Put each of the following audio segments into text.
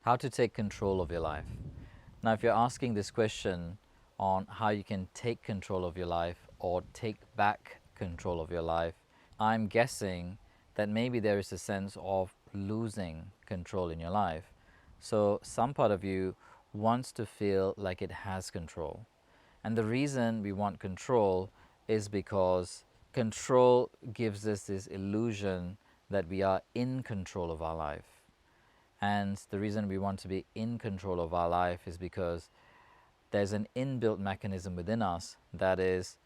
How to take control of your life. Now, if you're asking this question on how you can take control of your life or take back control of your life, I'm guessing that maybe there is a sense of losing control in your life. So some part of you wants to feel like it has control. And the reason we want control is because control gives us this illusion that we are in control of our life. And the reason we want to be in control of our life is because there's an inbuilt mechanism within us that is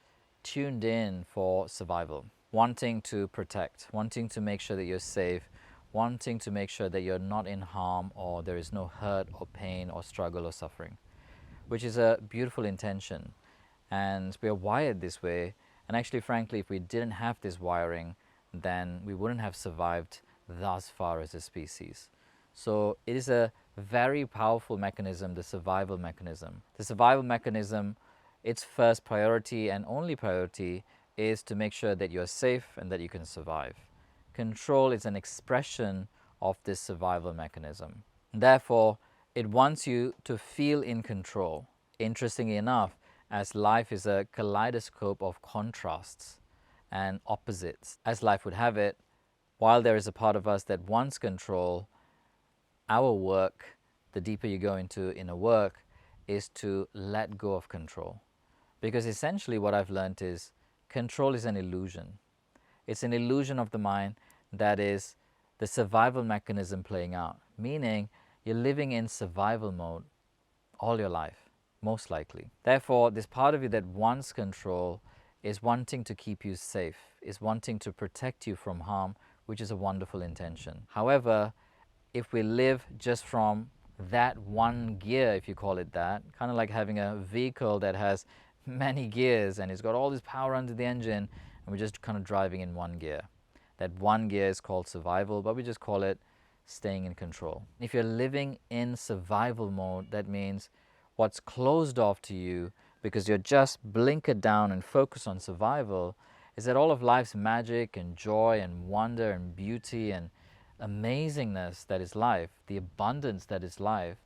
tuned in for survival, wanting to protect, wanting to make sure that you're safe, wanting to make sure that you're not in harm or there is no hurt or pain or struggle or suffering, which is a beautiful intention. And we are wired this way. And actually, frankly, if we didn't have this wiring, then we wouldn't have survived thus far as a species. So it is a very powerful mechanism, the survival mechanism. The survival mechanism, its first priority and only priority is to make sure that you're safe and that you can survive. Control is an expression of this survival mechanism. Therefore, it wants you to feel in control. Interestingly enough, as life is a kaleidoscope of contrasts and opposites, as life would have it, while there is a part of us that wants control, our work, the deeper you go into inner work, is to let go of control. Because essentially what I've learned is control is an illusion. It's an illusion of the mind that is the survival mechanism playing out, meaning you're living in survival mode all your life, most likely. Therefore, this part of you that wants control is wanting to keep you safe, is wanting to protect you from harm, which is a wonderful intention. However, if we live just from that one gear, if you call it that, kind of like having a vehicle that has many gears and it's got all this power under the engine, and we're just kind of driving in one gear. That one gear is called survival, but we just call it staying in control. If you're living in survival mode, that means what's closed off to you because you're just blinkered down and focused on survival is that all of life's magic and joy and wonder and beauty and amazingness that is life, the abundance that is life,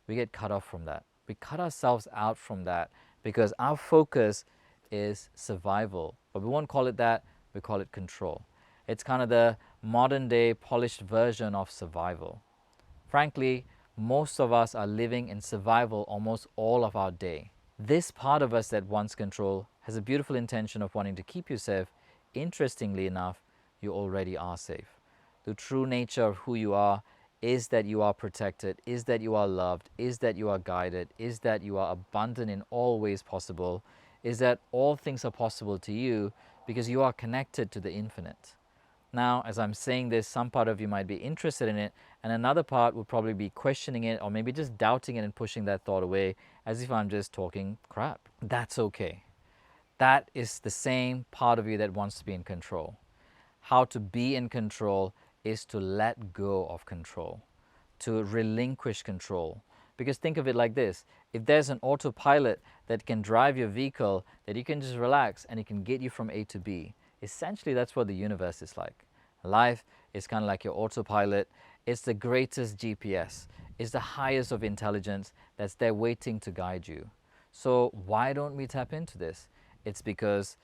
we get cut off from that. We cut ourselves out from that because our focus is survival. But we won't call it that, we call it control. It's kind of the modern day polished version of survival. Frankly, most of us are living in survival almost all of our day. This part of us that wants control has a beautiful intention of wanting to keep you safe. Interestingly enough, you already are safe. The true nature of who you are is that you are protected, is that you are loved, is that you are guided, is that you are abundant in all ways possible, is that all things are possible to you because you are connected to the infinite. Now, as I'm saying this, some part of you might be interested in it, and another part would probably be questioning it or maybe just doubting it and pushing that thought away as if I'm just talking crap. That's okay. That is the same part of you that wants to be in control. How to be in control is to let go of control, to relinquish control. Because think of it like this, if there's an autopilot that can drive your vehicle, that you can just relax and it can get you from A to B, essentially that's what the universe is like. Life is kind of like your autopilot. It's the greatest GPS. It's the highest of intelligence that's there waiting to guide you. So why don't we tap into this? It's because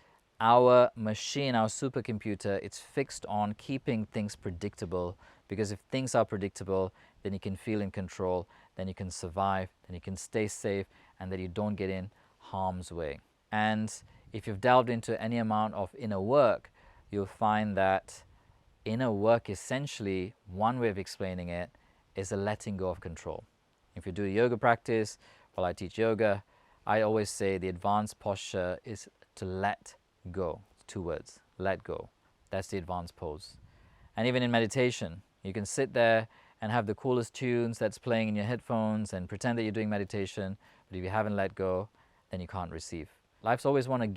our machine, our supercomputer, it's fixed on keeping things predictable, because if things are predictable, then you can feel in control, then you can survive, then you can stay safe, and that you don't get in harm's way. And if you've delved into any amount of inner work, you'll find that inner work, essentially, one way of explaining it is a letting go of control. If you do a yoga practice, while I teach yoga, I always say the advanced posture is to let go. It's 2 words, let go. That's the advanced pose. And even in meditation, you can sit there and have the coolest tunes that's playing in your headphones and pretend that you're doing meditation, but if you haven't let go, then you can't receive. Life's always wanting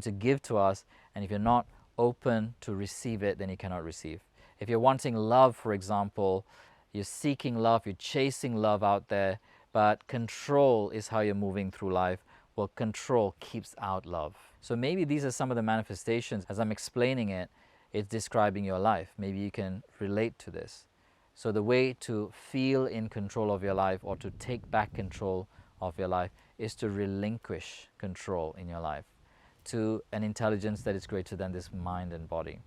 to give to us, and if you're not open to receive it, then you cannot receive. If you're wanting love, for example, you're seeking love, you're chasing love out there, but control is how you're moving through life. Well, control keeps out love. So maybe these are some of the manifestations. As I'm explaining it, it's describing your life. Maybe you can relate to this. So the way to feel in control of your life or to take back control of your life is to relinquish control in your life to an intelligence that is greater than this mind and body,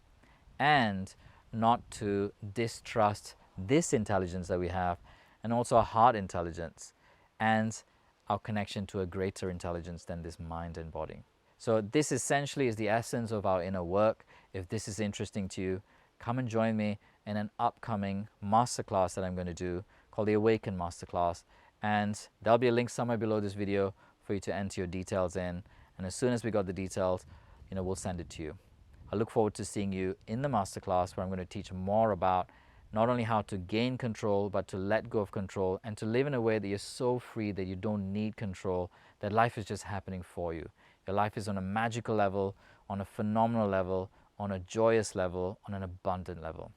and not to distrust this intelligence that we have, and also our heart intelligence and our connection to a greater intelligence than this mind and body. So this essentially is the essence of our inner work. If this is interesting to you, come and join me in an upcoming masterclass that I'm going to do called the Awaken Masterclass. And there'll be a link somewhere below this video for you to enter your details in. And as soon as we got the details, we'll send it to you. I look forward to seeing you in the masterclass, where I'm going to teach more about not only how to gain control, but to let go of control and to live in a way that you're so free that you don't need control, that life is just happening for you. Your life is on a magical level, on a phenomenal level, on a joyous level, on an abundant level.